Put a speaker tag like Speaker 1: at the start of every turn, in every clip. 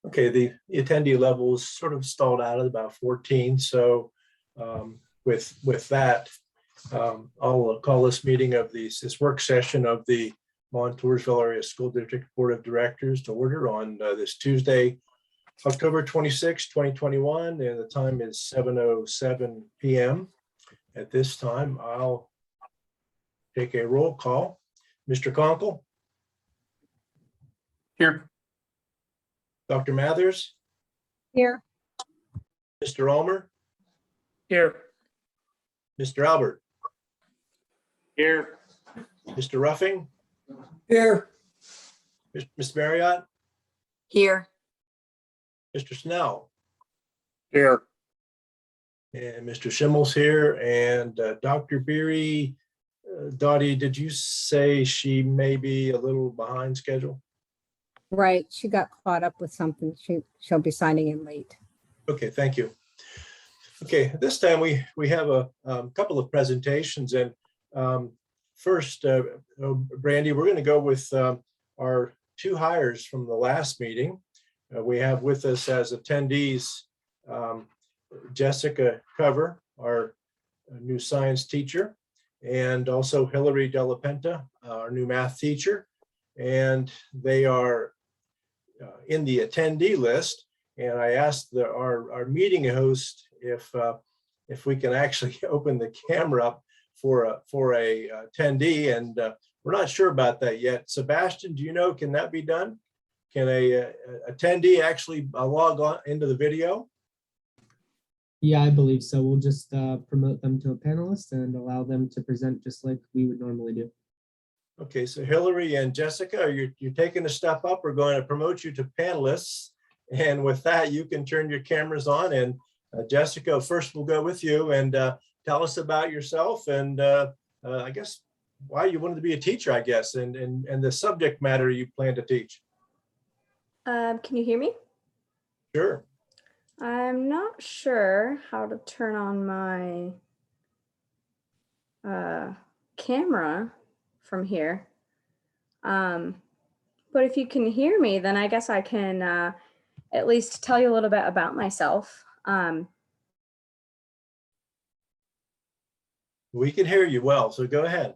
Speaker 1: Okay, the attendee level is sort of stalled out at about 14. So with that, I'll call this meeting of this work session of the Montoursville Area School District Board of Directors to order on this Tuesday, October 26, 2021, and the time is 7:07 p.m. At this time, I'll take a roll call. Mr. Conkle?
Speaker 2: Here.
Speaker 1: Dr. Mathers?
Speaker 3: Here.
Speaker 1: Mr. Ulmer?
Speaker 2: Here.
Speaker 1: Mr. Albert?
Speaker 2: Here.
Speaker 1: Mr. Ruffing?
Speaker 2: Here.
Speaker 1: Ms. Marriott?
Speaker 3: Here.
Speaker 1: Mr. Snell?
Speaker 2: Here.
Speaker 1: And Mr. Schimmel's here, and Dr. Beery, Dottie, did you say she may be a little behind schedule?
Speaker 3: Right. She got caught up with something. She'll be signing in late.
Speaker 1: Okay, thank you. Okay, this time we have a couple of presentations, and first, Brandy, we're going to go with our two hires from the last meeting. We have with us as attendees Jessica Cover, our new science teacher, and also Hillary Della Penta, our new math teacher, and they are in the attendee list. And I asked our meeting host if we can actually open the camera up for a attendee, and we're not sure about that yet. Sebastian, do you know, can that be done? Can a attendee actually log on into the video?
Speaker 4: Yeah, I believe so. We'll just promote them to a panelist and allow them to present just like we would normally do.
Speaker 1: Okay, so Hillary and Jessica, you're taking a step up. We're going to promote you to panelists. And with that, you can turn your cameras on. And Jessica, first we'll go with you and tell us about yourself and I guess why you wanted to be a teacher, I guess, and the subject matter you plan to teach.
Speaker 5: Can you hear me?
Speaker 1: Sure.
Speaker 5: I'm not sure how to turn on my camera from here. But if you can hear me, then I guess I can at least tell you a little bit about myself.
Speaker 1: We can hear you well, so go ahead.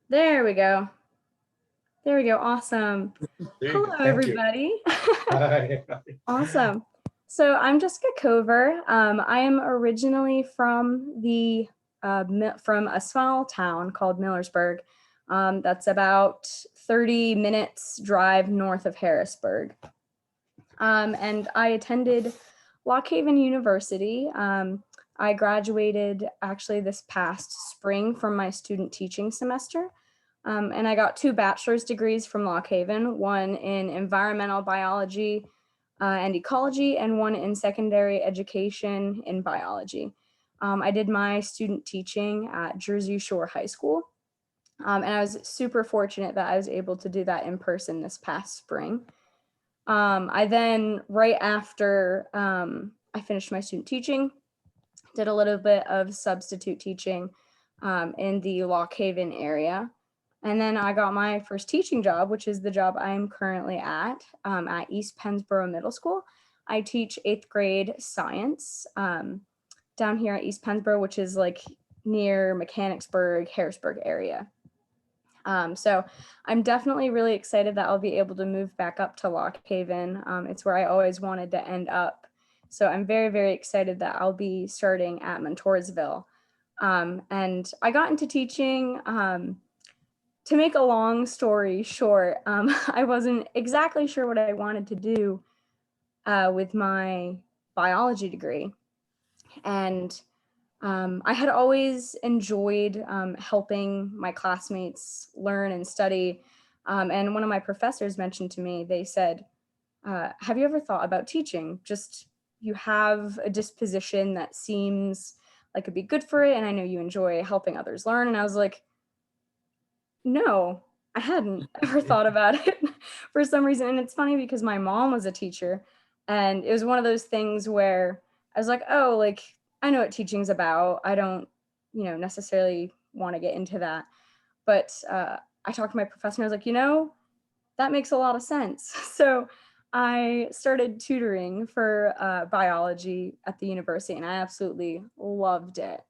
Speaker 5: There we go. There we go. Awesome. Hello, everybody.
Speaker 1: Hi.
Speaker 5: Awesome. So I'm Jessica Cover. I am originally from from a small town called Millersburg. That's about 30 minutes drive north of Harrisburg. And I attended Lock Haven University. I graduated actually this past spring from my student teaching semester. And I got 2 bachelor's degrees from Lock Haven, one in environmental biology and ecology, and one in secondary education in biology. I did my student teaching at Jersey Shore High School. And I was super fortunate that I was able to do that in person this past spring. I then, right after I finished my student teaching, did a little bit of substitute teaching in the Lock Haven area. And then I got my first teaching job, which is the job I'm currently at East Pennsboro Middle School. I teach 8th grade science down here at East Pennsboro, which is like near Mechanicsburg, Harrisburg area. So I'm definitely really excited that I'll be able to move back up to Lock Haven. It's where I always wanted to end up. So I'm very, very excited that I'll be starting at Montoursville. And I got into teaching, to make a long story short, I wasn't exactly sure what I wanted to do with my biology degree. And I had always enjoyed helping my classmates learn and study. And one of my professors mentioned to me, they said, have you ever thought about teaching? Just, you have a disposition that seems like it'd be good for it. And I know you enjoy helping others learn. And I was like, no, I hadn't ever thought about it for some reason. And it's funny because my mom was a teacher, and it was one of those things where I was like, oh, like, I know what teaching's about. I don't, necessarily want to get into that. But I talked to my professor and I was like, that makes a lot of sense. So I started tutoring for biology at the university, and I absolutely loved it.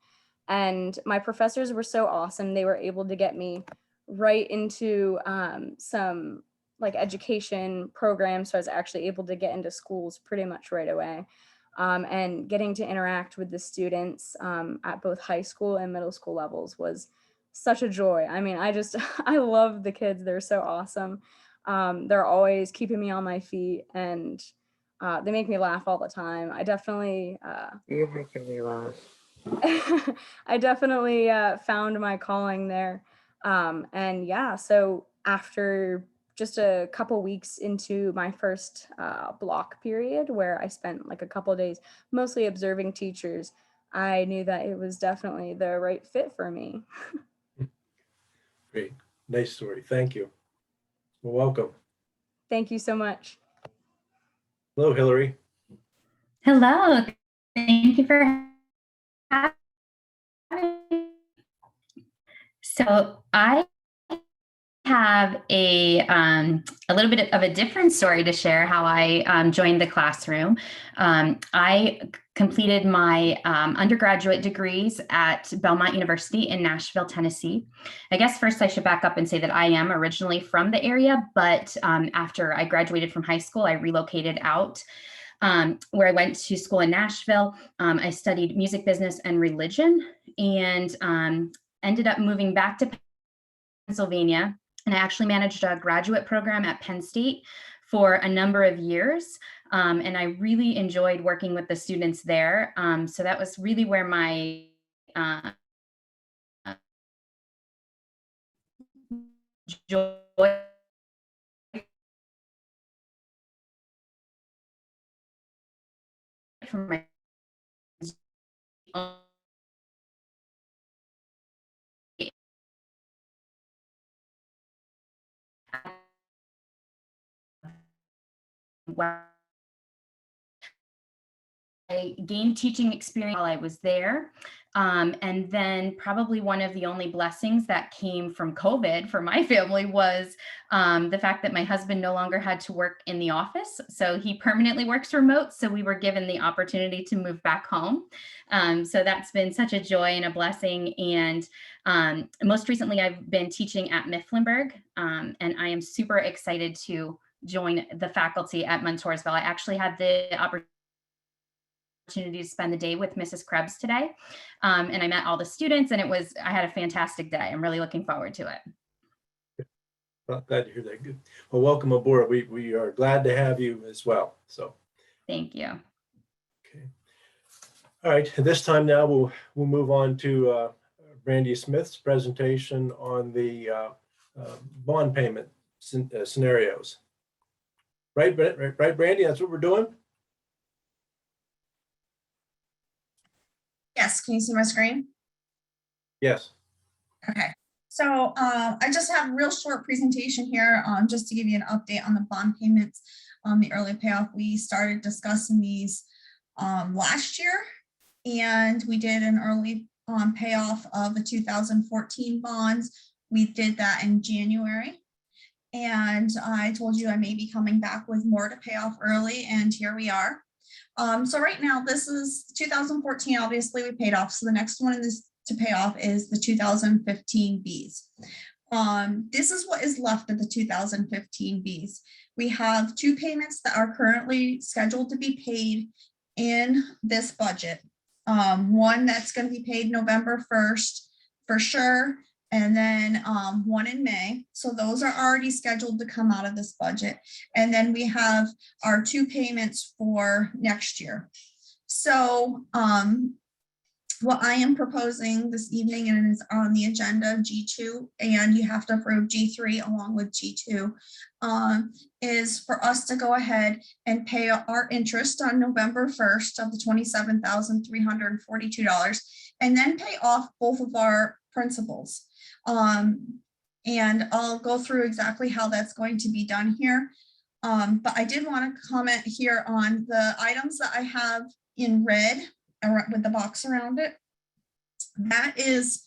Speaker 5: And my professors were so awesome. They were able to get me right into some like education programs. So I was actually able to get into schools pretty much right away. And getting to interact with the students at both high school and middle school levels was such a joy. I mean, I love the kids. They're so awesome. They're always keeping me on my feet, and they make me laugh all the time.
Speaker 2: You're making me laugh.
Speaker 5: I definitely found my calling there. And yeah, so after just a couple weeks into my first block period, where I spent like a couple of days mostly observing teachers, I knew that it was definitely the right fit for me.
Speaker 1: Great. Nice story. Thank you. Well, welcome.
Speaker 5: Thank you so much.
Speaker 1: Hello, Hillary.
Speaker 6: Hello, thank you for having me. So I have a little bit of a different story to share how I joined the classroom. I completed my undergraduate degrees at Belmont University in Nashville, Tennessee. I guess first I should back up and say that I am originally from the area, but after I graduated from high school, I relocated out where I went to school in Nashville. I studied music business and religion, and ended up moving back to Pennsylvania. And I actually managed a graduate program at Penn State for a number of years. And I really enjoyed working with the students there. So that was really where my joy from my I gained teaching experience while I was there. And then probably one of the only blessings that came from COVID for my family was the fact that my husband no longer had to work in the office. So he permanently works remote. So we were given the opportunity to move back home. So that's been such a joy and a blessing. And most recently, I've been teaching at Mifflinburg, and I am super excited to join the faculty at Montoursville. I actually had the opportunity to spend the day with Mrs. Krebs today. And I met all the students, and I had a fantastic day. I'm really looking forward to it.
Speaker 1: Well, glad to hear that. Good. Well, welcome aboard. We are glad to have you as well. So,
Speaker 6: Thank you.
Speaker 1: okay. All right. At this time now, we'll move on to Brandy Smith's presentation on the bond payment scenarios. Right, Brandy? That's what we're doing?
Speaker 7: Yes, can you see my screen?
Speaker 1: Yes.
Speaker 7: Okay, so I just have a real short presentation here just to give you an update on the bond payments, the early payoff. We started discussing these last year, and we did an early payoff of the 2014 bonds. We did that in January, and I told you I may be coming back with more to pay off early, and here we are. So right now, this is 2014, obviously we paid off. So the next one to pay off is the 2015 Bs. This is what is left of the 2015 Bs. We have two payments that are currently scheduled to be paid in this budget. One that's going to be paid November 1st for sure, and then one in May. So those are already scheduled to come out of this budget. And then we have our two payments for next year. So what I am proposing this evening, and is on the agenda, G2, and you have to approve G3 along with G2, is for us to go ahead and pay our interest on November 1st of the $27,342, and then pay off both of our principals. And I'll go through exactly how that's going to be done here. But I did want to comment here on the items that I have in red with the box around it. That is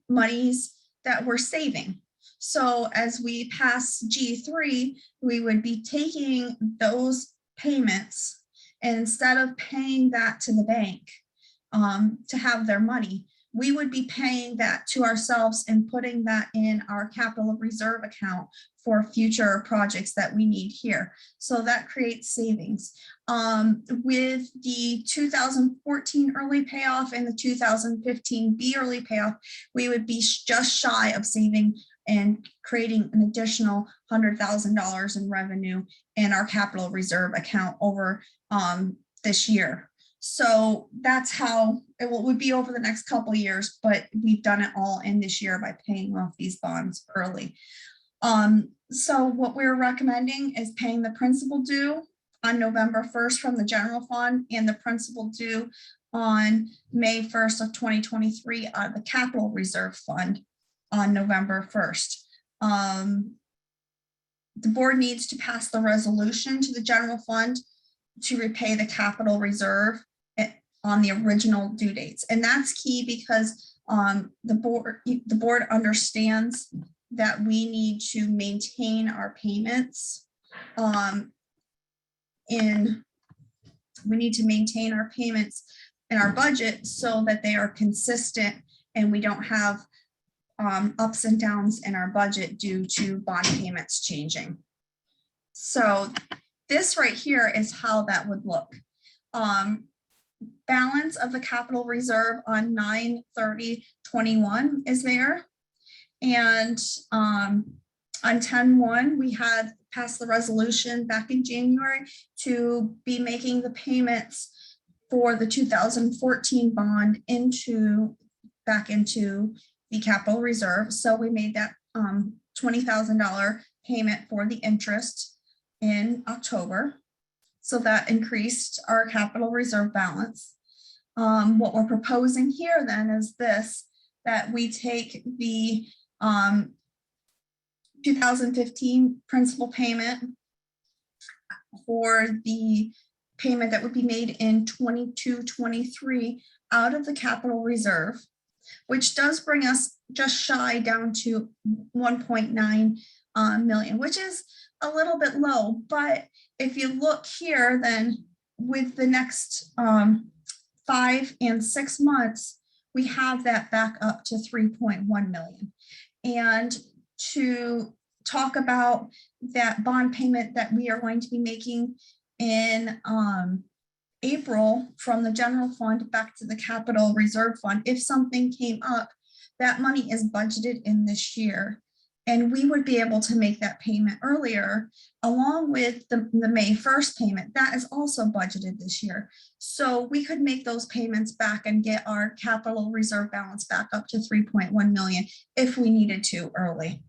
Speaker 7: monies that we're saving. So as we pass G3, we would be taking those payments, and instead of paying that to the bank to have their money, we would be paying that to ourselves and putting that in our capital reserve account for future projects that we need here. So that creates savings. With the 2014 early payoff and the 2015 B early payoff, we would be just shy of saving and creating an additional $100,000 in revenue in our capital reserve account over this year. So that's how it would be over the next couple of years, but we've done it all in this year by paying off these bonds early. So what we're recommending is paying the principal due on November 1st from the general fund and the principal due on May 1st of 2023 out of the capital reserve fund on November 1st. The board needs to pass the resolution to the general fund to repay the capital reserve on the original due dates. And that's key because the board understands that we need to maintain our payments in our budget so that they are consistent and we don't have ups and downs in our budget due to bond payments changing. So this right here is how that would look. Balance of the capital reserve on 9/30/21 is there. And on 10/1, we had passed the resolution back in January to be making the payments for the 2014 bond back into the capital reserve. So we made that $20,000 payment for the interest in October. So that increased our capital reserve balance. What we're proposing here then is that we take the 2015 principal payment for the payment that would be made in 22-23 out of the capital reserve, which does bring us just shy down to 1.9 million, which is a little bit low. But if you look here, then with the next 5 and 6 months, we have that back up to 3.1 million. And to talk about that bond payment that we are going to be making in April from the general fund back to the capital reserve fund, if something came up, that money is budgeted in this year. And we would be able to make that payment earlier, along with the May 1st payment. That is also budgeted this year. So we could make those payments back and get our capital reserve balance back up to 3.1 million if we needed to early.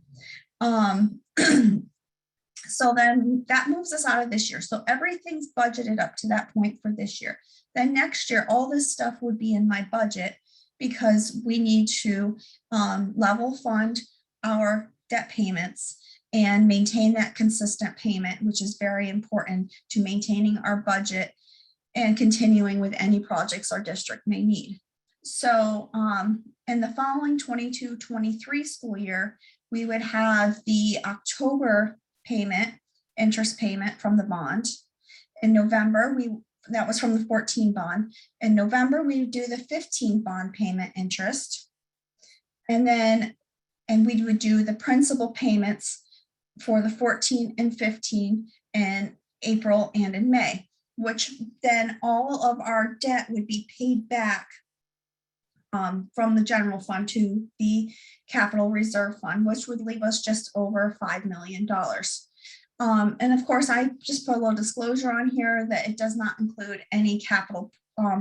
Speaker 7: So then that moves us out of this year. So everything's budgeted up to that point for this year. Then next year, all this stuff would be in my budget because we need to level fund our debt payments and maintain that consistent payment, which is very important to maintaining our budget and continuing with any projects our district may need. So in the following 22-23 school year, we would have the October payment, interest payment from the bond. In November, that was from the 14 bond. In November, we would do the 15 bond payment interest. And we would do the principal payments for the 14 and 15 in April and in May, which then all of our debt would be paid back from the general fund to the capital reserve fund, which would leave us just over $5 million. And of course, I just put a little disclosure on here that it does not include any capital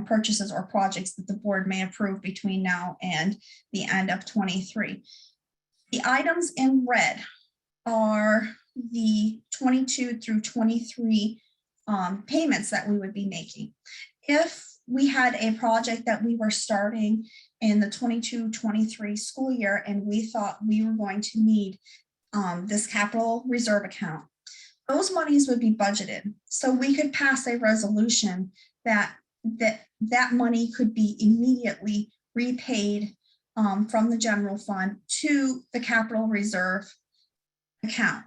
Speaker 7: purchases or projects that the board may approve between now and the end of 23. The items in red are the 22-23 payments that we would be making. If we had a project that we were starting in the 22-23 school year and we thought we were going to need this capital reserve account, those monies would be budgeted. So we could pass a resolution that money could be immediately repaid from the general fund to the capital reserve account.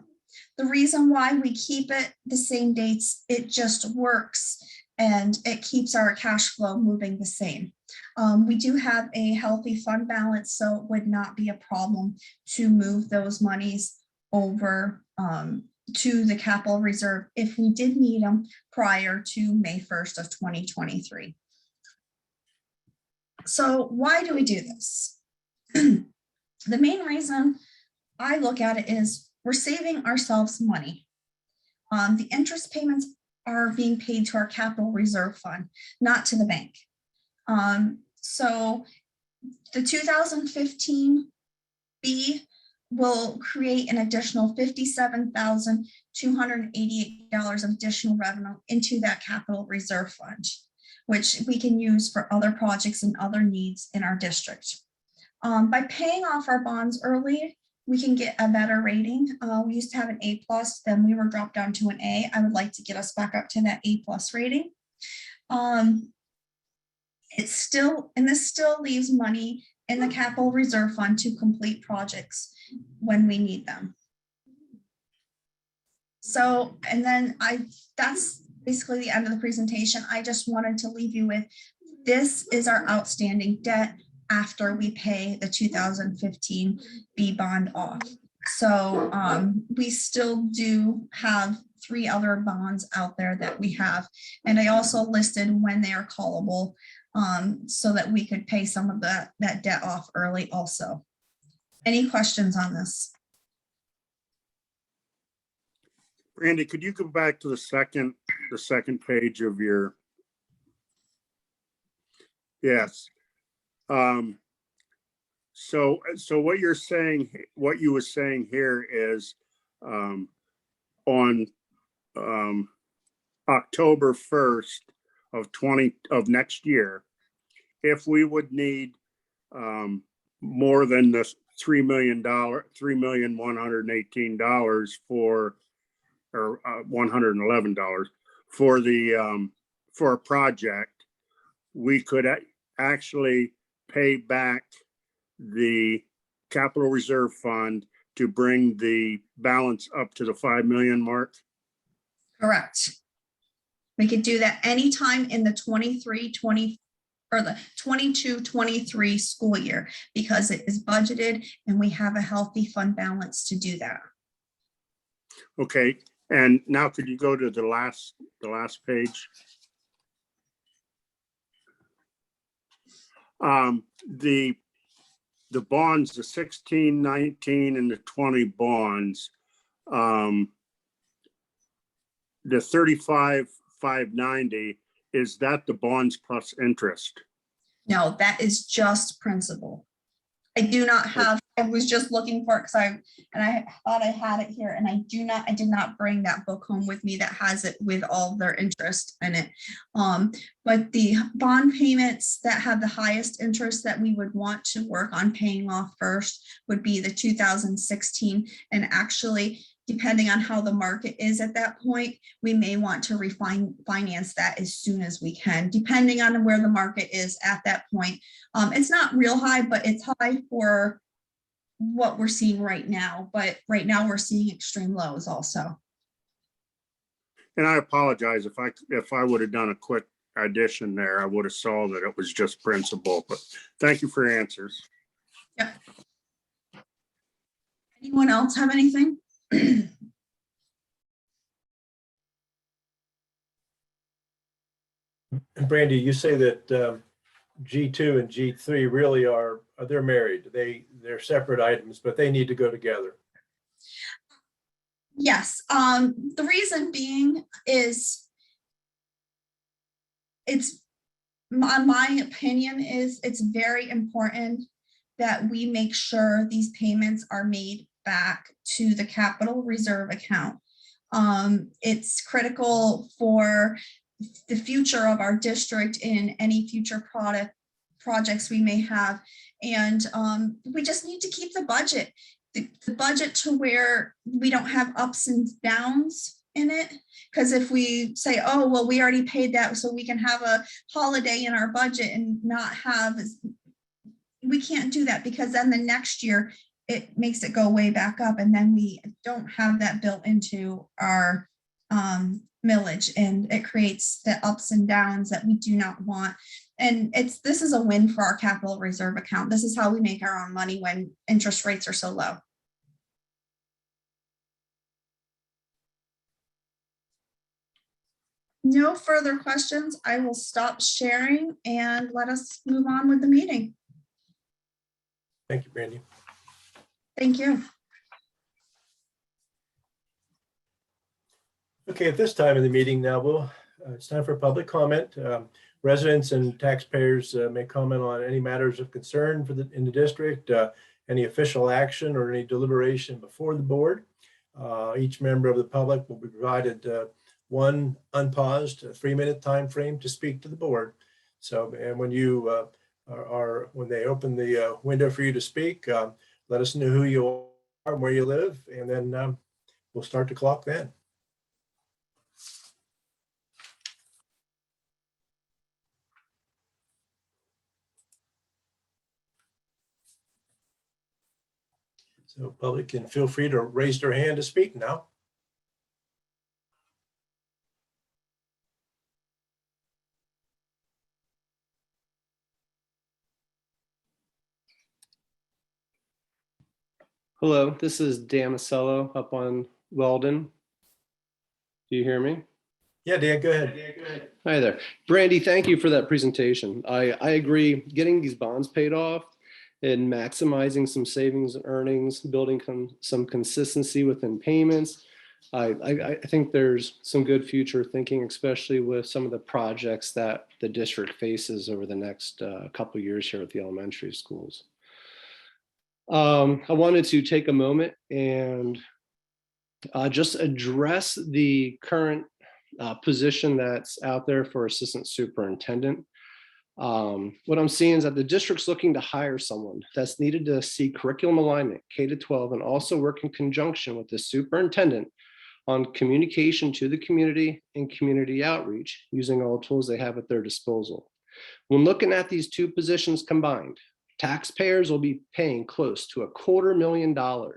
Speaker 7: The reason why we keep it the same dates, it just works and it keeps our cash flow moving the same. We do have a healthy fund balance, so it would not be a problem to move those monies over to the capital reserve if we did need them prior to May 1st of 2023. So why do we do this? The main reason I look at it is we're saving ourselves money. The interest payments are being paid to our capital reserve fund, not to the bank. So the 2015 B will create an additional $57,288 of additional revenue into that capital reserve fund, which we can use for other projects and other needs in our district. By paying off our bonds early, we can get a better rating. We used to have an A+, then we were dropped down to an A. I would like to get us back up to that A+ rating. This still leaves money in the capital reserve fund to complete projects when we need them. So, and then that's basically the end of the presentation. I just wanted to leave you with, this is our outstanding debt after we pay the 2015 B bond off. So we still do have 3 other bonds out there that we have. And I also listed when they are callable so that we could pay some of that debt off early also. Any questions on this?
Speaker 8: Brandy, could you go back to the second page of your? Yes. So what you're saying, what you were saying here is on October 1st of next year, if we would need more than the $3,118 for, or $111 for the for a project, we could actually pay back the capital reserve fund to bring the balance up to the 5 million mark?
Speaker 7: Correct. We could do that anytime in the 23-20 or the 22-23 school year because it is budgeted and we have a healthy fund balance to do that.
Speaker 8: Okay, and now could you go to the last page? The bonds, the 16, 19, and the 20 bonds, the 35,590, is that the bonds plus interest?
Speaker 7: No, that is just principal. I do not have, I was just looking for it because I thought I had it here and I did not bring that book home with me that has it with all their interest in it. But the bond payments that have the highest interest that we would want to work on paying off first would be the 2016. And actually, depending on how the market is at that point, we may want to finance that as soon as we can, depending on where the market is at that point. It's not real high, but it's high for what we're seeing right now. But right now we're seeing extreme lows also.
Speaker 8: And I apologize if I would have done a quick addition there, I would have saw that it was just principal, but thank you for your answers.
Speaker 7: Yep. Anyone else have anything?
Speaker 1: Brandy, you say that G2 and G3 really they're married. They're separate items, but they need to go together.
Speaker 7: Yes. The reason being is my opinion is it's very important that we make sure these payments are made back to the capital reserve account. It's critical for the future of our district in any future projects we may have. And we just need to keep the budget to where we don't have ups and downs in it. Because if we say, oh, well, we already paid that, so we can have a holiday in our budget and not have, we can't do that because then the next year it makes it go way back up and then we don't have that built into our millage, and it creates the ups and downs that we do not want. And this is a win for our capital reserve account. This is how we make our own money when interest rates are so low. No further questions. I will stop sharing and let us move on with the meeting.
Speaker 1: Thank you, Brandy.
Speaker 7: Thank you.
Speaker 1: Okay, at this time in the meeting now, it's time for public comment. Residents and taxpayers may comment on any matters of concern in the district, any official action or any deliberation before the board. Each member of the public will be provided one unpaused 3-minute time frame to speak to the board. So, and when you when they open the window for you to speak, let us know who you are and where you live, and then we'll start the clock then. So public can feel free to raise their hand to speak now.
Speaker 9: Hello, this is Dan Masello up on Weldon. Do you hear me?
Speaker 1: Yeah, Dan, go ahead.
Speaker 9: Hi there. Brandy, thank you for that presentation. I agree, getting these bonds paid off and maximizing some savings and earnings, building some consistency within payments. I think there's some good future thinking, especially with some of the projects that the district faces over the next couple of years here at the elementary schools. I wanted to take a moment and just address the current position that's out there for assistant superintendent. What I'm seeing is that the district's looking to hire someone that's needed to see curriculum alignment, K-12, and also work in conjunction with the superintendent on communication to the community and community outreach using all tools they have at their disposal. When looking at these two positions combined, taxpayers will be paying close to $250,000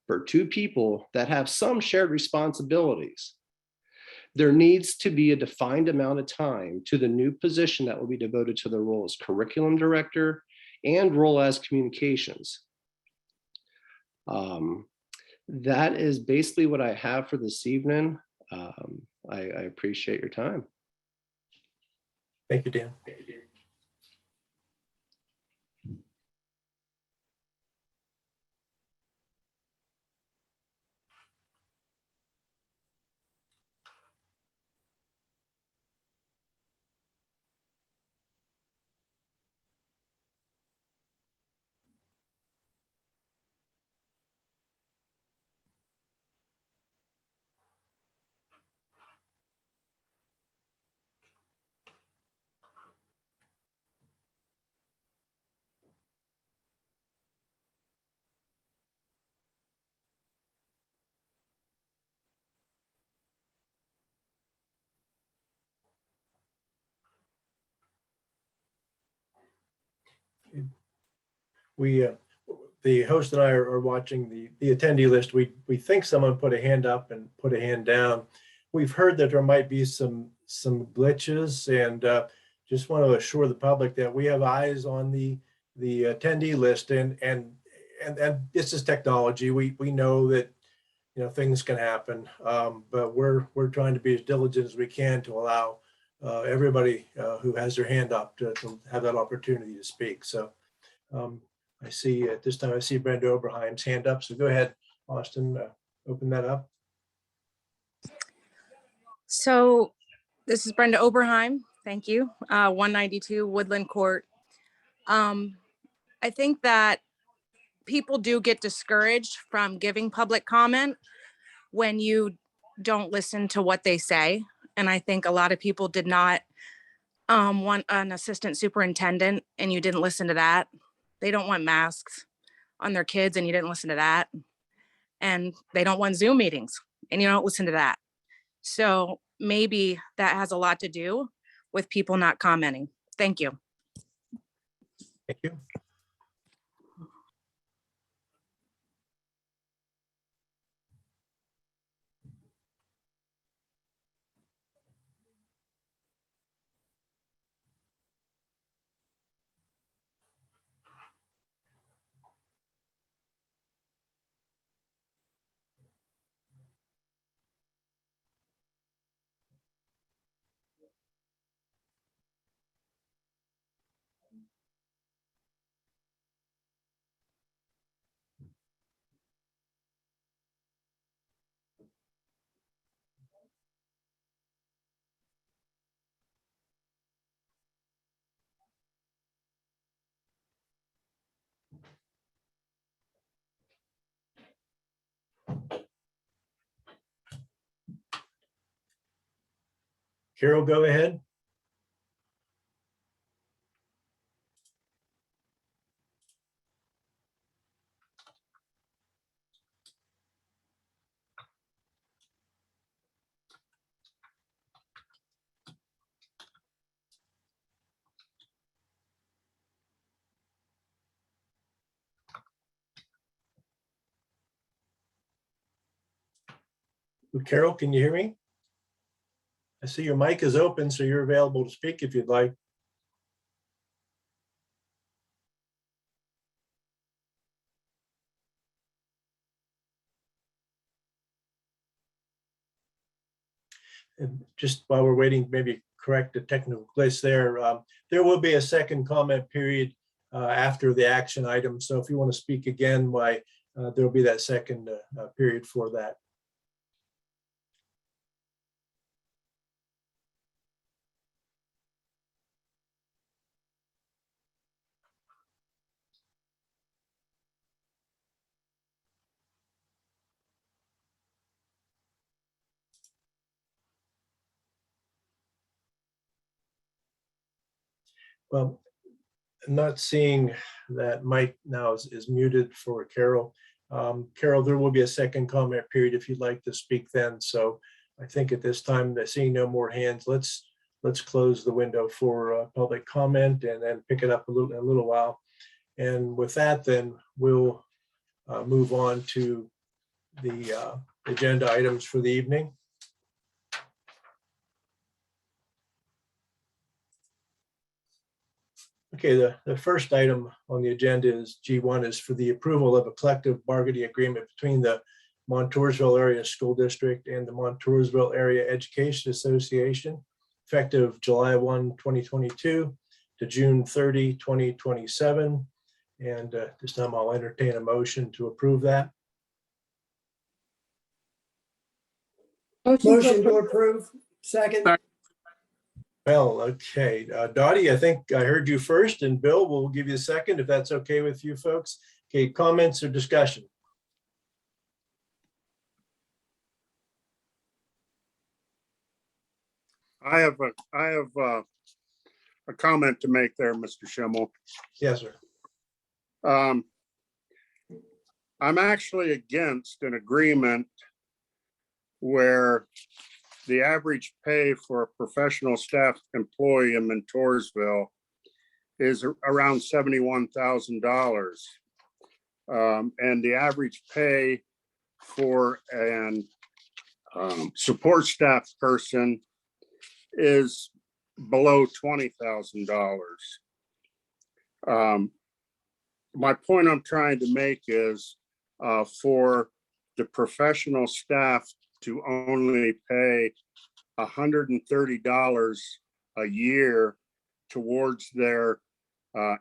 Speaker 9: for two people that have some shared responsibilities. There needs to be a defined amount of time to the new position that will be devoted to the role as curriculum director and role as communications. That is basically what I have for this evening. I appreciate your time.
Speaker 1: Thank you, Dan. The host and I are watching the attendee list. We think someone put a hand up and put a hand down. We've heard that there might be some glitches, and just want to assure the public that we have eyes on the attendee list, and this is technology. We know that things can happen, but we're trying to be as diligent as we can to allow everybody who has their hand up to have that opportunity to speak. So. I see at this time, I see Brenda Oberheim's hand up. So go ahead, Austin, open that up.
Speaker 10: So this is Brenda Oberheim. Thank you. 192 Woodland Court. I think that people do get discouraged from giving public comment when you don't listen to what they say. And I think a lot of people did not want an assistant superintendent, and you didn't listen to that. They don't want masks on their kids, and you didn't listen to that. And they don't want Zoom meetings, and you don't listen to that. So maybe that has a lot to do with people not commenting. Thank you.
Speaker 1: Thank you. Carol, go ahead. Carol, can you hear me? I see your mic is open, so you're available to speak if you'd like. And just while we're waiting, maybe correct the technical glitch there. There will be a second comment period after the action item. So if you want to speak again, why there'll be that second period for that. Well, I'm not seeing that mic now is muted for Carol. Carol, there will be a second comment period if you'd like to speak then. So I think at this time, seeing no more hands, let's close the window for public comment and then pick it up a little while. And with that, then we'll move on to the agenda items for the evening. Okay, the first item on the agenda is G1 is for the approval of a collective bargaining agreement between the Montoursville Area School District and the Montoursville Area Education Association, effective July 1, 2022 to June 30, 2027. And this time I'll entertain a motion to approve that.
Speaker 3: Motion to
Speaker 11: approve. Second.
Speaker 1: Well, okay. Dottie, I think I heard you first, and Bill, we'll give you a second if that's okay with you folks. Okay, comments or discussion?
Speaker 8: I have a comment to make there, Mr. Schimmel.
Speaker 1: Yes, sir.
Speaker 8: I'm actually against an agreement where the average pay for a professional staff employee in Montoursville is around $71,000. And the average pay for an support staff person is below $20,000. My point I'm trying to make is for the professional staff to only pay $130 a year towards their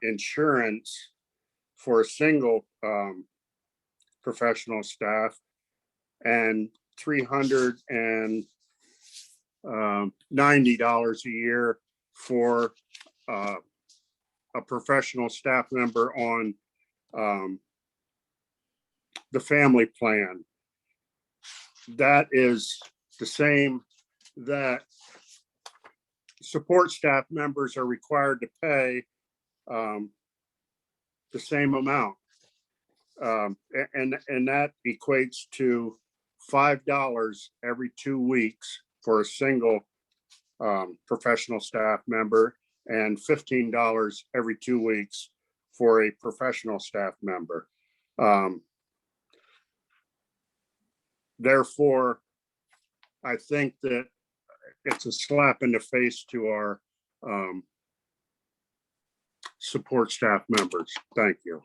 Speaker 8: insurance for a single professional staff and $390 a year for a professional staff member on the family plan. That is the same that support staff members are required to pay the same amount. And that equates to $5 every 2 weeks for a single professional staff member and $15 every 2 weeks for a professional staff member. Therefore, I think that it's a slap in the face to our support staff members. Thank you.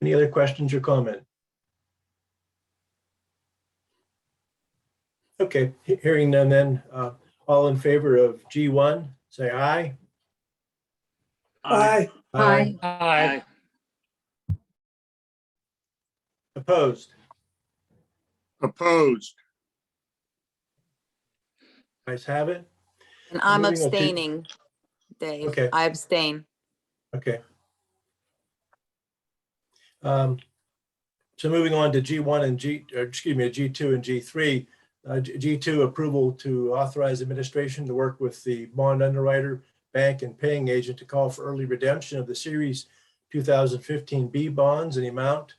Speaker 1: Any other questions or comment? Okay, hearing none then, all in favor of G1, say aye.
Speaker 11: Aye.
Speaker 3: Aye.
Speaker 11: Aye.
Speaker 1: Opposed?
Speaker 8: Opposed?
Speaker 1: Ayes have it.
Speaker 2: And I'm
Speaker 1: Moving on to-
Speaker 2: abstaining, Dave.
Speaker 1: Okay.
Speaker 2: I abstain.
Speaker 1: Okay. So moving on to G1 and G2 and G3. G2 approval to authorize administration to work with the bond underwriter, bank, and paying agent to call for early redemption of the Series 2015 B bonds in the amount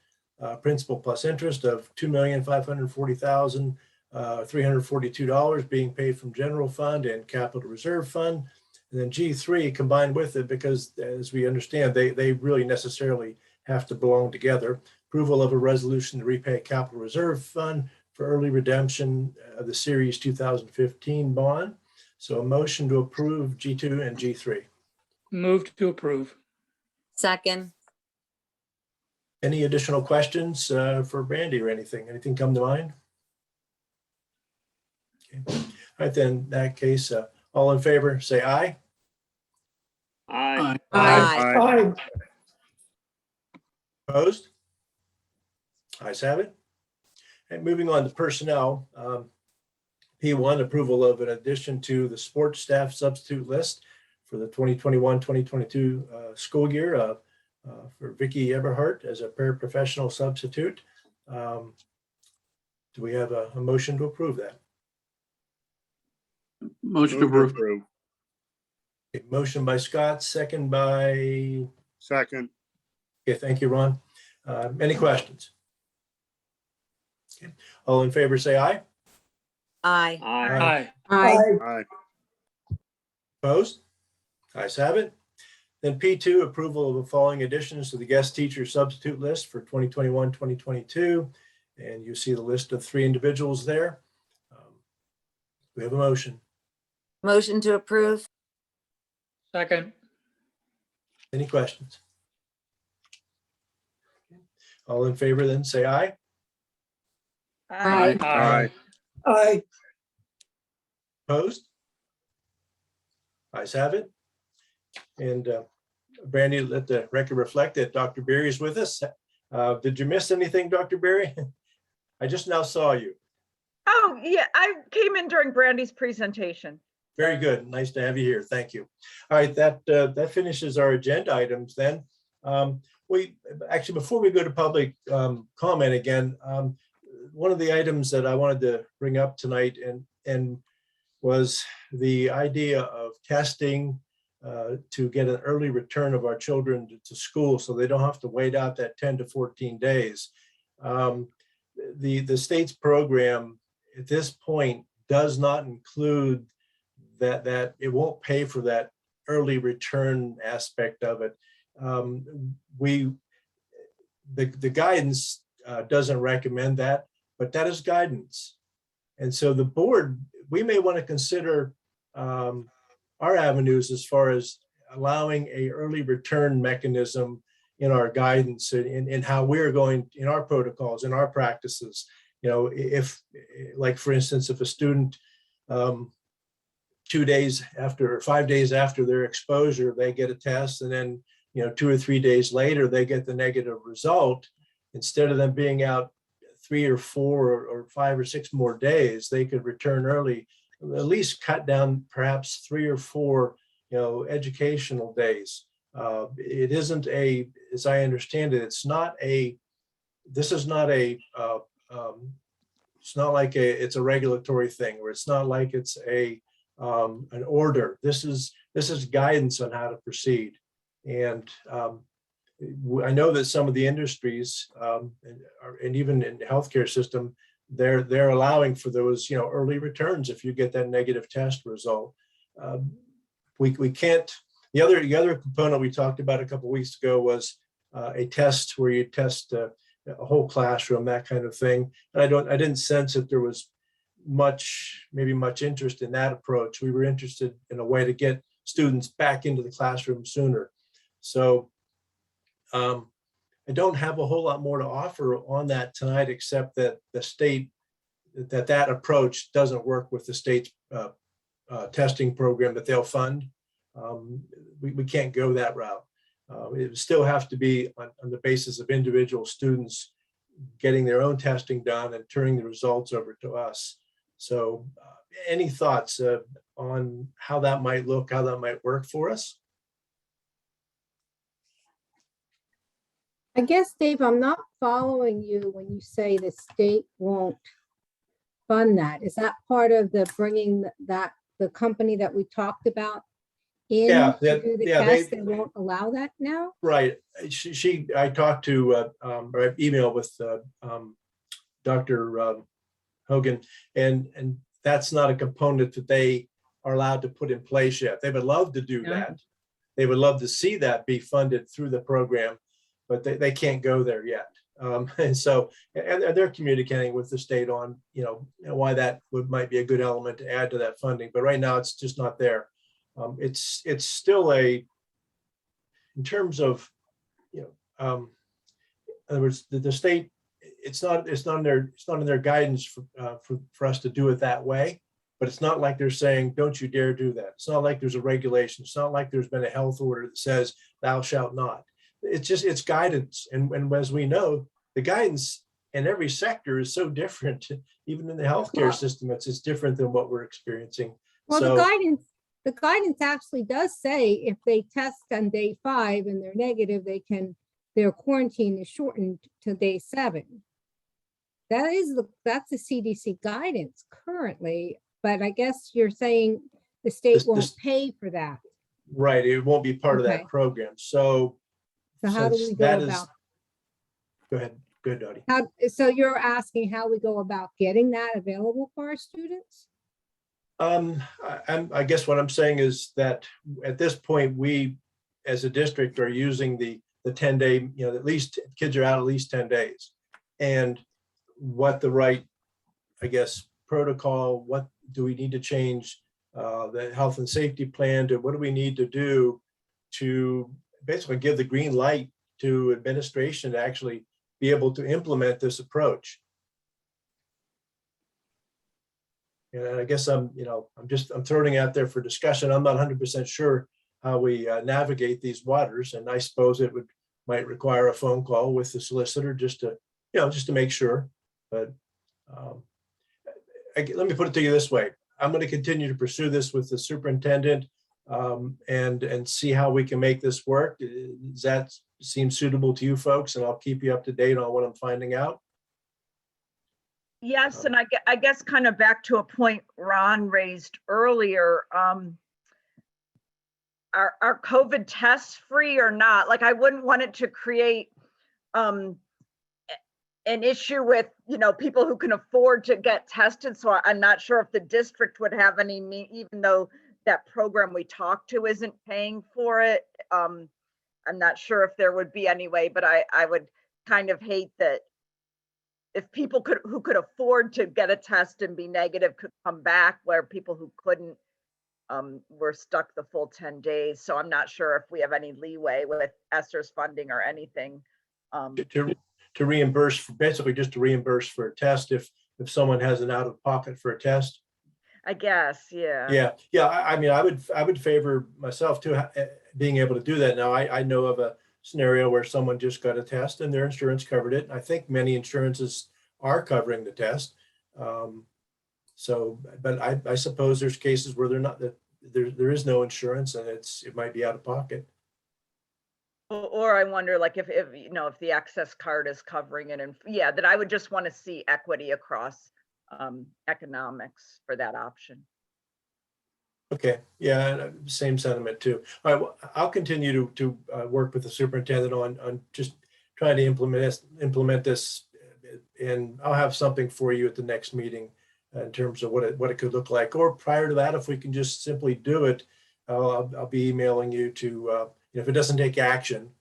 Speaker 1: principal plus interest of $2,540,342 being paid from general fund and capital reserve fund. And then G3 combined with it, because as we understand, they really necessarily have to belong together. Approval of a resolution to repay capital reserve fund for early redemption of the Series 2015 bond. So a motion to approve G2 and G3.
Speaker 11: Move to approve.
Speaker 2: Second.
Speaker 1: Any additional questions for Brandy or anything? Anything come to mind? Okay. All right, then in that case, all in favor, say aye.
Speaker 11: Aye.
Speaker 2: Aye.
Speaker 1: Opposed? Ayes have it. And moving on to personnel, P1, approval of an addition to the sports staff substitute list for the 2021-2022 school year for Vicky Eberhardt as a paraprofessional substitute. Do we have a motion to approve that?
Speaker 11: Motion to
Speaker 8: Move
Speaker 11: approve.
Speaker 1: A motion by Scott, second by,
Speaker 8: Second.
Speaker 1: okay, thank you, Ron. Any questions? Okay. All in favor, say aye.
Speaker 2: Aye.
Speaker 11: Aye.
Speaker 3: Aye.
Speaker 8: Aye.
Speaker 1: Opposed? Ayes have it. Then P2, approval of the following additions to the guest teacher substitute list for 2021-2022. And you see the list of 3 individuals there. We have a motion.
Speaker 2: Motion to approve.
Speaker 11: Second.
Speaker 1: Any questions? All in favor, then say aye.
Speaker 3: Aye.
Speaker 8: Aye.
Speaker 11: Aye.
Speaker 1: Opposed? Ayes have it. And Brandy, let the record reflect that Dr. Berry is with us. Did you miss anything, Dr. Berry? I just now saw you.
Speaker 12: Oh, yeah, I came in during Brandy's presentation.
Speaker 1: Very good. Nice to have you here. Thank you. All right, that finishes our agenda items then. We actually, before we go to public comment again, one of the items that I wanted to bring up tonight and was the idea of testing to get an early return of our children to school so they don't have to wait out that 10 to 14 days. The state's program at this point does not include that it won't pay for that early return aspect of it. The guidance doesn't recommend that, but that is guidance. And so the board, we may want to consider our avenues as far as allowing a early return mechanism in our guidance and how we're going in our protocols, in our practices. You know, if, like, for instance, if a student 2 days after or 5 days after their exposure, they get a test, and then, 2 or 3 days later, they get the negative result, instead of them being out 3 or 4 or 5 or 6 more days, they could return early, at least cut down perhaps 3 or 4, educational days. It isn't as I understand it, it's not it's a regulatory thing, or it's not like it's an order. This is guidance on how to proceed. And I know that some of the industries and even in the healthcare system, they're allowing for those, early returns if you get that negative test result. We can't. The other component we talked about a couple of weeks ago was a test where you test a whole classroom, that kind of thing. And I didn't sense that there was much interest in that approach. We were interested in a way to get students back into the classroom sooner. So I don't have a whole lot more to offer on that tonight, except that the state, that approach doesn't work with the state's testing program that they'll fund. We can't go that route. It would still have to be on the basis of individual students getting their own testing done and turning the results over to us. So any thoughts on how that might look, how that might work for us?
Speaker 3: I guess, Dave, I'm not following you when you say the state won't fund that. Is that part of the bringing that, the company that we talked about in
Speaker 1: Yeah,
Speaker 3: to do the
Speaker 1: yeah,
Speaker 3: test? They won't allow that now?
Speaker 1: right. I talked to, or I emailed with Dr. Hogan, and that's not a component that they are allowed to put in place yet. They would love to do that. They would love to see that be funded through the program, but they can't go there yet. And so, and they're communicating with the state on, why that might be a good element to add to that funding. But right now, it's just not there. It's still in terms of, in other words, the state, it's not in their guidance for us to do it that way. But it's not like they're saying, don't you dare do that. It's not like there's a regulation. It's not like there's been a health order that says thou shalt not. It's guidance. And as we know, the guidance in every sector is so different. Even in the healthcare system, it's different than what we're experiencing.
Speaker 3: Well,
Speaker 1: So,
Speaker 3: the guidance actually does say if they test on day 5 and they're negative, their quarantine is shortened to day 7. That's the CDC guidance currently, but I guess you're saying the state won't pay for that.
Speaker 1: right, it won't be part of that
Speaker 3: Okay.
Speaker 1: program. So
Speaker 3: So how do
Speaker 1: since
Speaker 3: we go
Speaker 1: that is-
Speaker 3: about?
Speaker 1: Go ahead, Dottie.
Speaker 3: So you're asking how we go about getting that available for our students?
Speaker 1: I guess what I'm saying is that at this point, we, as a district, are using the 10-day, at least kids are out at least 10 days. And what the right, I guess, protocol, what do we need to change the health and safety plan to, what do we need to do to basically give the green light to administration to actually be able to implement this approach? And I guess I'm throwing it out there for discussion. I'm not 100% sure how we navigate these waters. And I suppose it might require a phone call with the solicitor just to make sure. But let me put it to you this way. I'm going to continue to pursue this with the superintendent and see how we can make this work. Does that seem suitable to you folks? And I'll keep you up to date on what I'm finding out.
Speaker 12: Yes, and I guess kind of back to a point Ron raised earlier, are COVID tests free or not? Like, I wouldn't want it to create an issue with, people who can afford to get tested. So I'm not sure if the district would have any, even though that program we talked to isn't paying for it. I'm not sure if there would be any way, but I would kind of hate that if people who could afford to get a test and be negative could come back, where people who couldn't were stuck the full 10 days. So I'm not sure if we have any leeway with ESSER's funding or anything.
Speaker 1: To reimburse, basically just to reimburse for a test if someone has an out of pocket for a test.
Speaker 12: I guess, yeah.
Speaker 1: Yeah. I mean, I would favor myself too being able to do that. Now, I know of a scenario where someone just got a test and their insurance covered it. I think many insurances are covering the test. But I suppose there's cases where they're not, that there is no insurance and it might be out of pocket.
Speaker 12: Or I wonder, like, if the access card is covering it, and that I would just want to see equity across economics for that option.
Speaker 1: Okay, yeah, same sentiment too. All right, well, I'll continue to work with the superintendent on just trying to implement this, and I'll have something for you at the next meeting in terms of what it could look like. Or prior to that, if we can just simply do it, I'll be emailing you to. If it doesn't take action,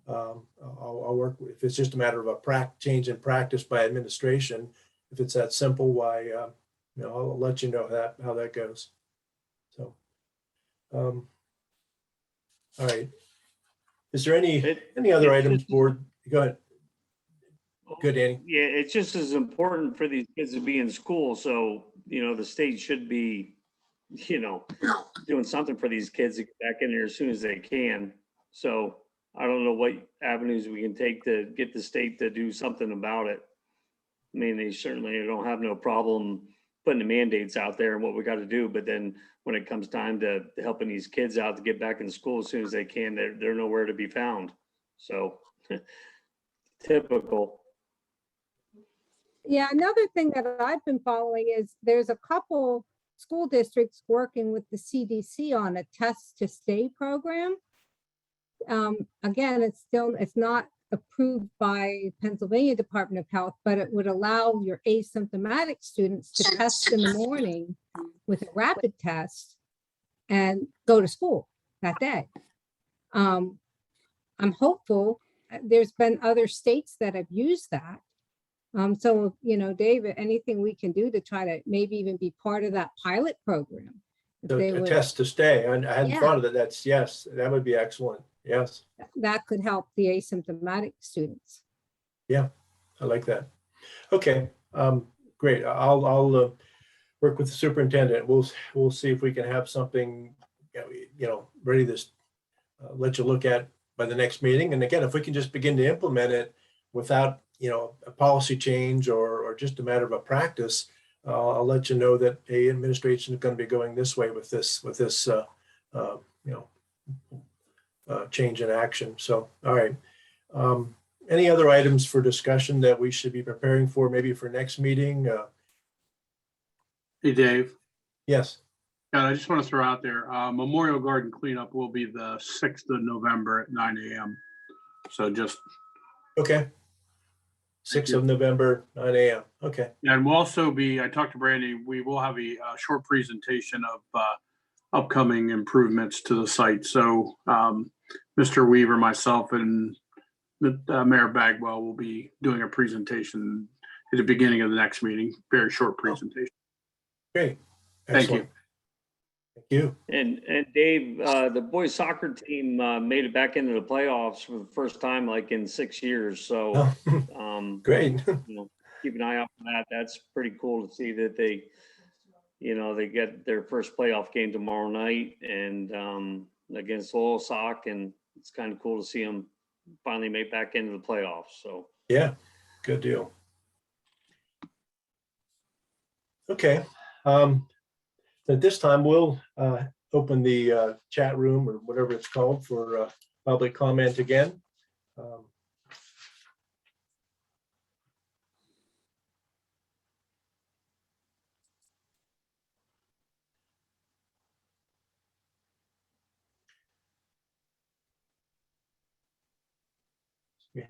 Speaker 1: I'll work. If it's just a matter of a change in practice by administration, if it's that simple, why I'll let you know how that goes. So, all right. Is there any other items, board? Go ahead. Good, Danny.
Speaker 11: Yeah, it's just as important for these kids to be in school. So, the state should be, doing something for these kids to get back in there as soon as they can. So I don't know what avenues we can take to get the state to do something about it. I mean, they certainly don't have no problem putting the mandates out there and what we got to do. But then when it comes time to helping these kids out to get back in school as soon as they can, they're nowhere to be found. So typical.
Speaker 3: Yeah, another thing that I've been following is there's a couple school districts working with the CDC on a test to stay program. Again, it's not approved by Pennsylvania Department of Health, but it would allow your asymptomatic students to test in the morning with a rapid test and go to school that day. I'm hopeful. There's been other states that have used that. So, you know, David, anything we can do to try to maybe even be part of that pilot program. If they
Speaker 1: A
Speaker 3: would,
Speaker 1: test to stay. I hadn't
Speaker 3: Yeah.
Speaker 1: thought of that. That's, yes, that would be excellent. Yes.
Speaker 3: that could help the asymptomatic students.
Speaker 1: I like that. Okay, great. I'll work with the superintendent. We'll see if we can have something, ready to let you look at by the next meeting. And again, if we can just begin to implement it without, a policy change or just a matter of a practice, I'll let you know that administration is going to be going this way with this change in action. So, all right. Any other items for discussion that we should be preparing for, maybe for next meeting?
Speaker 13: Hey, Dave.
Speaker 1: Yes.
Speaker 13: I just want to throw out there, Memorial Garden cleanup will be the 6th of November at 9 a.m. So just.
Speaker 1: Okay. 6th of November, 9 a.m. Okay.
Speaker 13: And we'll also be, I talked to Brandy, we will have a short presentation of upcoming improvements to the site. So Mr. Weaver, myself, and Mayor Bagwell will be doing a presentation at the beginning of the next meeting, very short presentation.
Speaker 1: Great.
Speaker 13: Thank
Speaker 1: Excellent.
Speaker 13: you.
Speaker 1: Thank you.
Speaker 11: And Dave, the boys soccer team made it back into the playoffs for the first time like in 6 years. So
Speaker 1: Great.
Speaker 11: Keep an eye out for that. That's pretty cool to see that they get their first playoff game tomorrow night and against Lowell Sock, and it's kind of cool to see them finally make back into the playoffs. So
Speaker 1: Yeah, good deal. Okay. At this time, we'll open the chat room or whatever it's called for public comment again.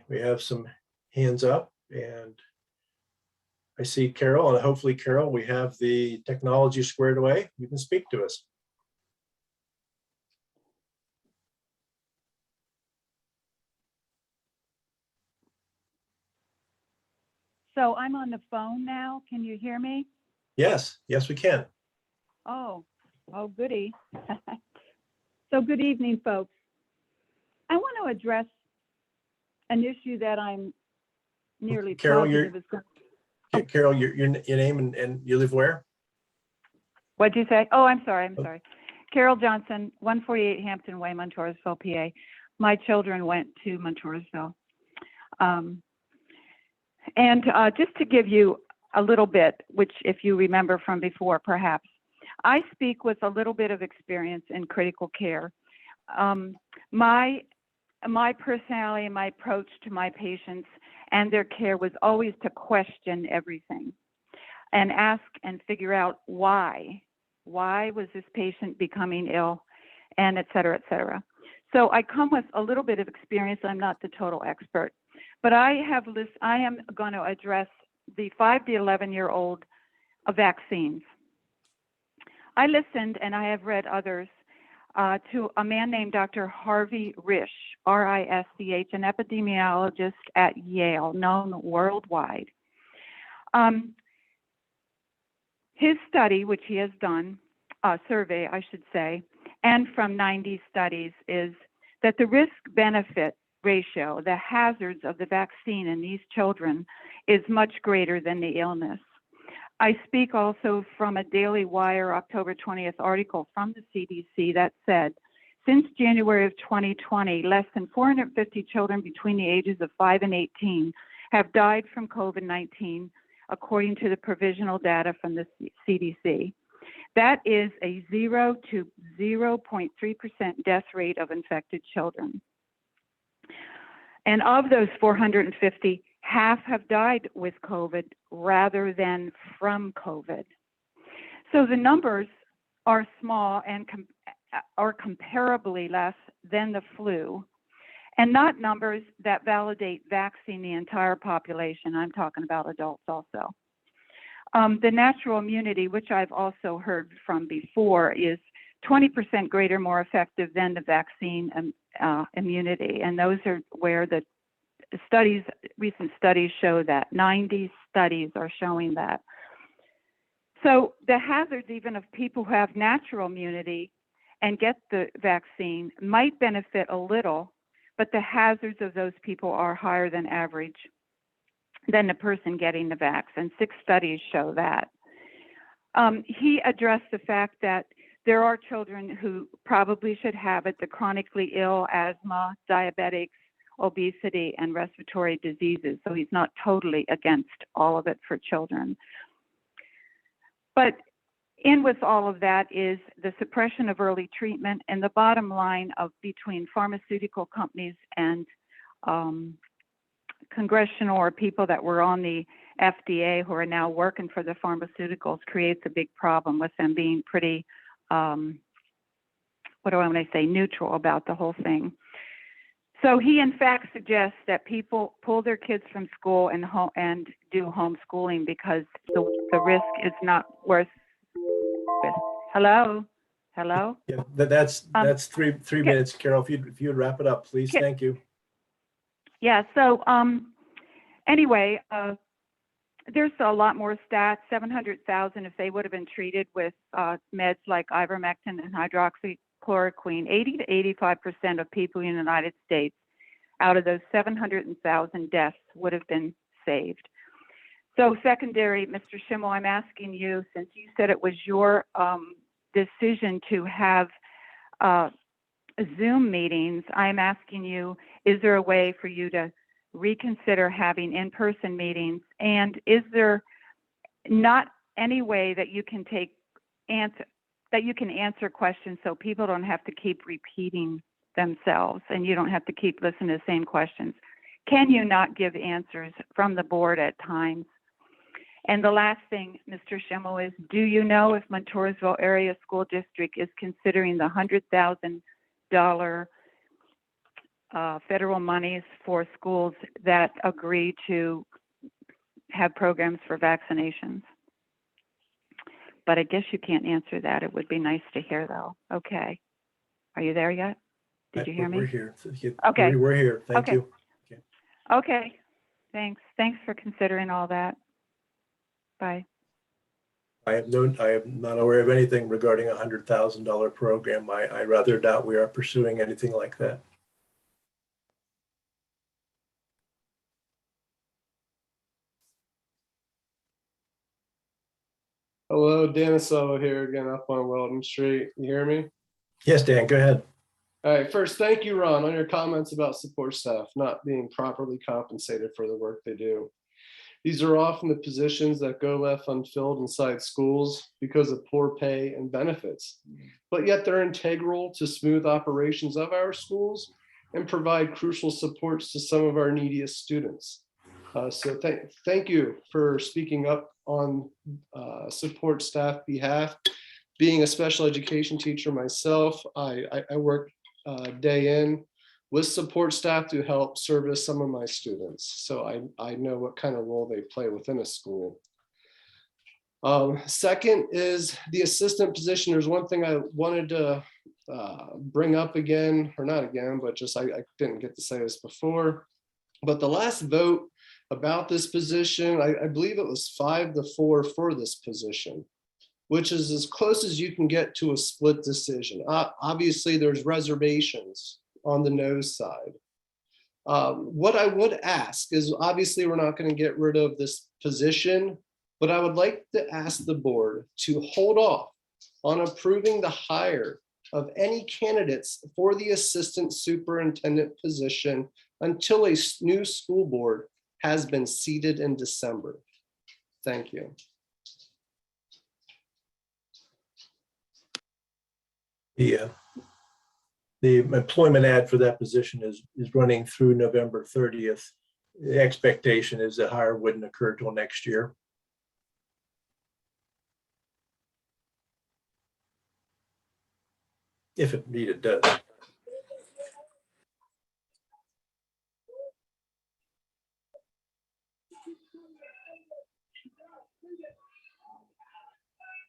Speaker 1: We have some hands up, and I see Carol, and hopefully, Carol, we have the technology squared away. You can speak to us.
Speaker 14: So I'm on the phone now. Can you hear me?
Speaker 1: Yes, we can.
Speaker 14: Oh, goody. So good evening, folks. I want to address an issue that I'm nearly
Speaker 1: Carol,
Speaker 14: positive is going.
Speaker 1: Carol, your name and you live where?
Speaker 14: What'd you say? Oh, I'm sorry. Carol Johnson, 148 Hampton Way, Montoursville, PA. My children went to Montoursville. And just to give you a little bit, which if you remember from before, perhaps, I speak with a little bit of experience in critical care. My personality and my approach to my patients and their care was always to question everything and ask and figure out why. Why was this patient becoming ill, and et cetera, et cetera. So I come with a little bit of experience. I'm not the total expert, but I am going to address the 5 to 11-year-old vaccines. I listened, and I have read others, to a man named Dr. Harvey Risch, R-I-S-C-H, an epidemiologist at Yale, known worldwide. His study, which he has done, survey, I should say, and from 90 studies, is that the risk-benefit ratio, the hazards of the vaccine in these children, is much greater than the illness. I speak also from a Daily Wire October 20th article from the CDC that said, since January of 2020, less than 450 children between the ages of 5 and 18 have died from COVID-19, according to the provisional data from the CDC. That is a 0 to 0.3% death rate of infected children. And of those 450, half have died with COVID rather than from COVID. So the numbers are small and are comparably less than the flu, and not numbers that validate vaccinating the entire population. I'm talking about adults also. The natural immunity, which I've also heard from before, is 20% greater, more effective than the vaccine immunity. And those are where the studies, recent studies show that. 90 studies are showing that. So the hazards even of people who have natural immunity and get the vaccine might benefit a little, but the hazards of those people are higher than average than the person getting the vax, and 6 studies show that. He addressed the fact that there are children who probably should have it, the chronically ill, asthma, diabetics, obesity, and respiratory diseases. So he's not totally against all of it for children. But in with all of that is the suppression of early treatment and the bottom line of between pharmaceutical companies and congressional or people that were on the FDA who are now working for the pharmaceuticals creates a big problem with them being pretty, what do I want to say, neutral about the whole thing. So he in fact suggests that people pull their kids from school and do homeschooling because the risk is not worth it. Hello?
Speaker 1: Yeah, that's 3 minutes, Carol. If you'd wrap it up, please. Thank you.
Speaker 14: Yeah, so anyway, there's a lot more stats, 700,000 if they would have been treated with meds like ivermectin and hydroxychloroquine. 80 to 85% of people in the United States out of those 700,000 deaths would have been saved. So secondary, Mr. Schimmel, I'm asking you, since you said it was your decision to have Zoom meetings, I'm asking you, is there a way for you to reconsider having in-person meetings? And is there not any way that you can answer questions so people don't have to keep repeating themselves and you don't have to keep listening to the same questions? Can you not give answers from the board at times? And the last thing, Mr. Schimmel, is do you know if Montoursville Area School District is considering the $100,000 federal monies for schools that agree to have programs for vaccinations? But I guess you can't answer that. It would be nice to hear, though. Okay. Are you there yet? Did you hear me?
Speaker 1: We're here.
Speaker 14: Okay.
Speaker 1: We're here. Thank you.
Speaker 14: Okay. Thanks. Thanks for considering all that. Bye.
Speaker 1: I am not aware of anything regarding a $100,000 program. I rather doubt we are pursuing anything like that.
Speaker 9: Hello, Daniso here again up on Weldon Street. You hear me?
Speaker 1: Yes, Dan, go ahead.
Speaker 9: All right, first, thank you, Ron, on your comments about support staff not being properly compensated for the work they do. These are often the positions that go left unfilled inside schools because of poor pay and benefits, but yet they're integral to smooth operations of our schools and provide crucial supports to some of our neediest students. So thank you for speaking up on support staff behalf. Being a special education teacher myself, I work day in with support staff to help service some of my students. So I know what kind of role they play within a school. Second is the assistant position. There's one thing I wanted to bring up again, or not again, but just I didn't get to say this before. But the last vote about this position, I believe it was 5-4 for this position, which is as close as you can get to a split decision. Obviously, there's reservations on the no side. What I would ask is, obviously, we're not going to get rid of this position, but I would like to ask the board to hold off on approving the hire of any candidates for the assistant superintendent position until a new school board has been seated in December. Thank you.
Speaker 1: Yeah. the employment ad for that position is running through November 30th. The expectation is that hire wouldn't occur till next year. If indeed it does.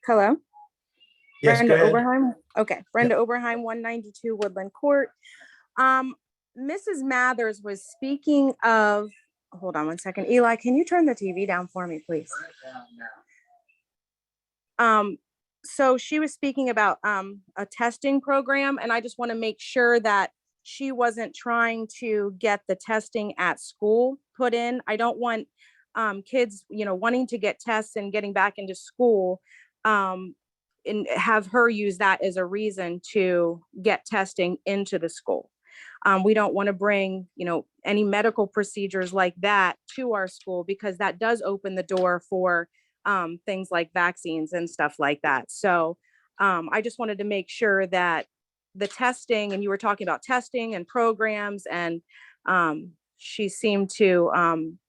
Speaker 10: Hello?
Speaker 1: Yes,
Speaker 10: Brenda
Speaker 1: go ahead.
Speaker 10: Oberheim? Okay, Brenda Oberheim, 192 Woodland Court. Mrs. Mathers was speaking of, hold on one second. Eli, can you turn the TV down for me, please? So she was speaking about a testing program, and I just want to make sure that she wasn't trying to get the testing at school put in. I don't want kids, wanting to get tests and getting back into school, and have her use that as a reason to get testing into the school. We don't want to bring, any medical procedures like that to our school, because that does open the door for things like vaccines and stuff like that. So I just wanted to make sure that the testing, and you were talking about testing and programs, and she seemed to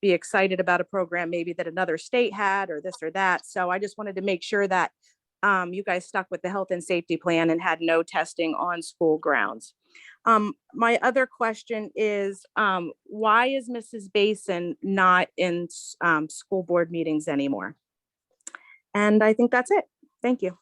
Speaker 10: be excited about a program maybe that another state had, or this or that. So I just wanted to make sure that you guys stuck with the health and safety plan and had no testing on school grounds. My other question is, why is Mrs. Basin not in school board meetings anymore? And I think that's it. Thank you.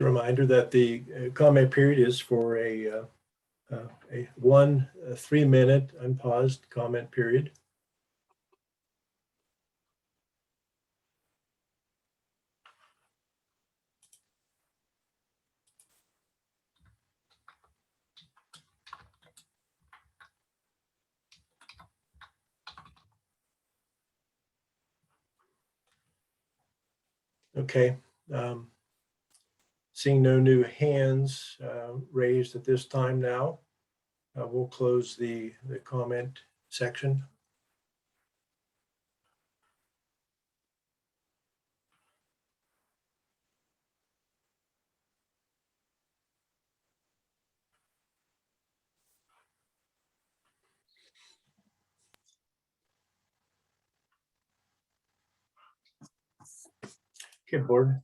Speaker 1: Reminder that the comment period is for a 3-minute unpaused comment period. Okay. Seeing no new hands raised at this time now, we'll close the comment section. Okay, board.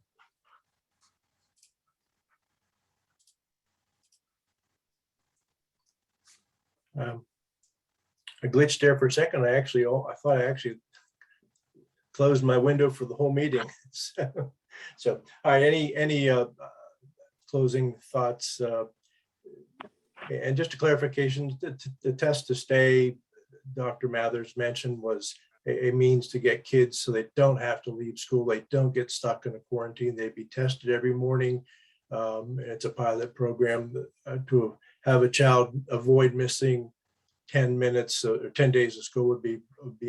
Speaker 1: I glitched there for a second. I thought I actually closed my window for the whole meeting. So, all right, any closing thoughts? And just a clarification, the test to stay, Dr. Mathers mentioned, was a means to get kids so they don't have to leave school. They don't get stuck in a quarantine. They'd be tested every morning. It's a pilot program to have a child avoid missing 10 minutes or 10 days of school would be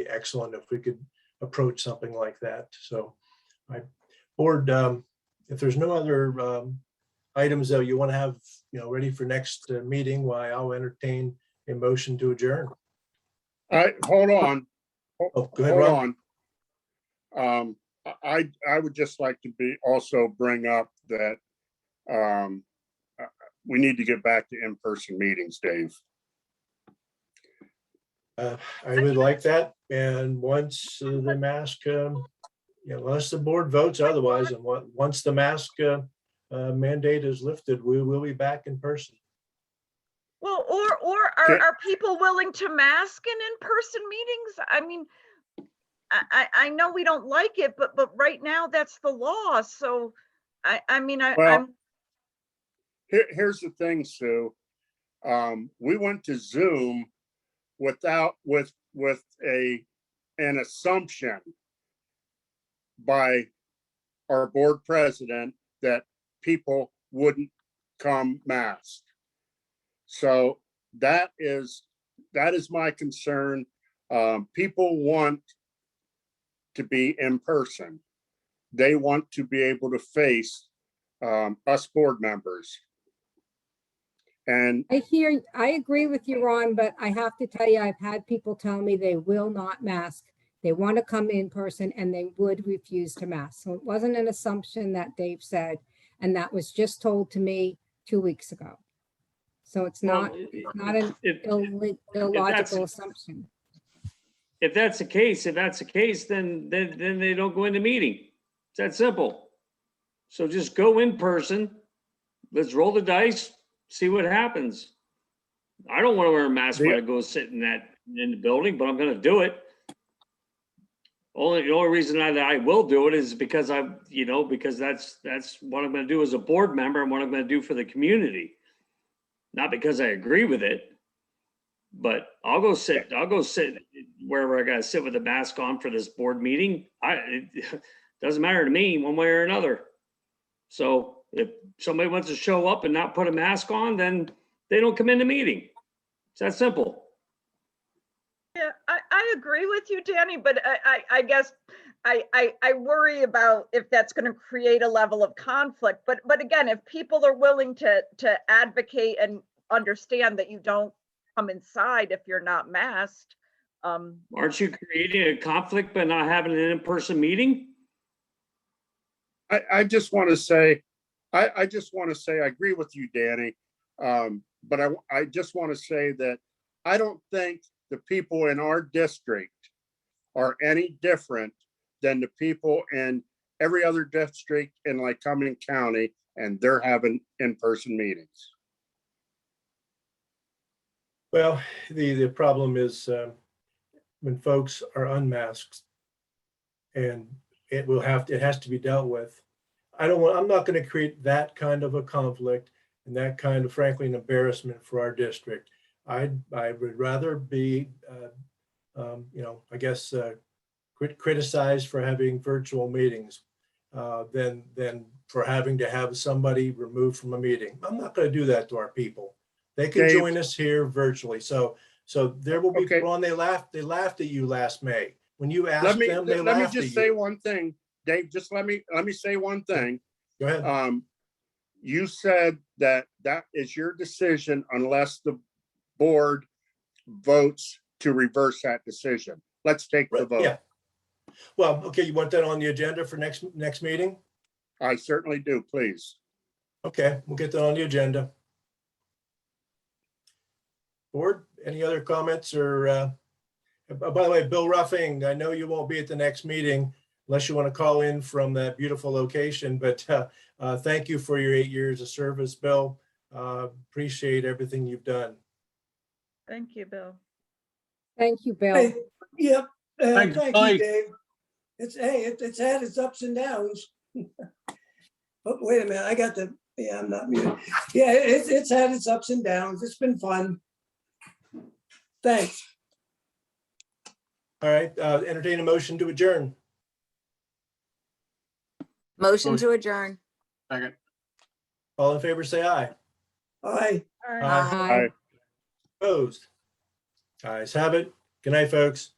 Speaker 1: excellent if we could approach something like that. So, board, if there's no other items that you want to have, ready for next meeting, why I'll entertain a motion to adjourn.
Speaker 8: Hold on.
Speaker 1: Oh, go ahead,
Speaker 8: Hold
Speaker 1: Ron.
Speaker 8: on. I would just like to also bring up that we need to get back to in-person meetings, Dave.
Speaker 1: I would like that. And once the mask, unless the board votes otherwise, and once the mask mandate is lifted, we will be back in person.
Speaker 12: Well, or are people willing to mask in in-person meetings? I mean, I know we don't like it, but right now that's the law. So
Speaker 8: Here's the thing, Sue. We went to Zoom with an assumption by our board president that people wouldn't come masked. So that is my concern. People want to be in person. They want to be able to face us board members. And
Speaker 3: I agree with you, Ron, but I have to tell you, I've had people tell me they will not mask. They want to come in person and they would refuse to mask. So it wasn't an assumption that Dave said, and that was just told to me 2 weeks ago. So it's not an illogical assumption.
Speaker 11: If that's the case, then they don't go into meeting. It's that simple. So just go in person. Let's roll the dice, see what happens. I don't want to wear a mask when I go sit in the building, but I'm going to do it. The only reason that I will do it is because because that's what I'm going to do as a board member and what I'm going to do for the community. Not because I agree with it, but I'll go sit wherever I got to sit with a mask on for this board meeting. It doesn't matter to me one way or another. So if somebody wants to show up and not put a mask on, then they don't come in the meeting. It's that simple.
Speaker 12: Yeah, I agree with you, Danny, but I guess I worry about if that's going to create a level of conflict. But again, if people are willing to advocate and understand that you don't come inside if you're not masked.
Speaker 11: Aren't you creating a conflict by not having an in-person meeting?
Speaker 8: I just want to say, I agree with you, Danny. But I just want to say that I don't think the people in our district are any different than the people in every other district in Lycoming County, and they're having in-person meetings.
Speaker 1: Well, the problem is when folks are unmasked, and it has to be dealt with. I'm not going to create that kind of a conflict and that kind of, frankly, an embarrassment for our district. I would rather be, I guess, criticized for having virtual meetings than for having to have somebody removed from a meeting. I'm not going to do that to our people. They can
Speaker 8: Dave,
Speaker 1: join us here virtually. So there will be people on. They laughed at you last May when you asked them. They
Speaker 8: let me
Speaker 1: laughed
Speaker 8: just
Speaker 1: at
Speaker 8: say
Speaker 1: you.
Speaker 8: one thing, Dave. Just let me say one thing.
Speaker 1: Go ahead.
Speaker 8: You said that is your decision unless the board votes to reverse that decision. Let's take the vote.
Speaker 1: Yeah. Well, okay. You want that on the agenda for next meeting?
Speaker 8: I certainly do. Please.
Speaker 1: Okay, we'll get that on the agenda. Board, any other comments or? By the way, Bill Ruffing, I know you won't be at the next meeting unless you want to call in from that beautiful location, but thank you for your 8 years of service, Bill. Appreciate everything you've done.
Speaker 12: Thank you, Bill.
Speaker 3: Thank you, Bill.
Speaker 15: Hey, yep.
Speaker 13: Thanks,
Speaker 15: Thank
Speaker 13: Mike.
Speaker 15: you, Dave. It's had its ups and downs. Oh, wait a minute. I'm not muted. Yeah, it's had its ups and downs. It's been fun. Thanks.
Speaker 1: All right, entertain a motion to adjourn.
Speaker 2: Motion to adjourn.
Speaker 13: Second.
Speaker 1: All in favor, say aye.
Speaker 15: Aye.
Speaker 2: Aye.
Speaker 8: Aye.
Speaker 1: Opposed? Ayes have it. Good night, folks.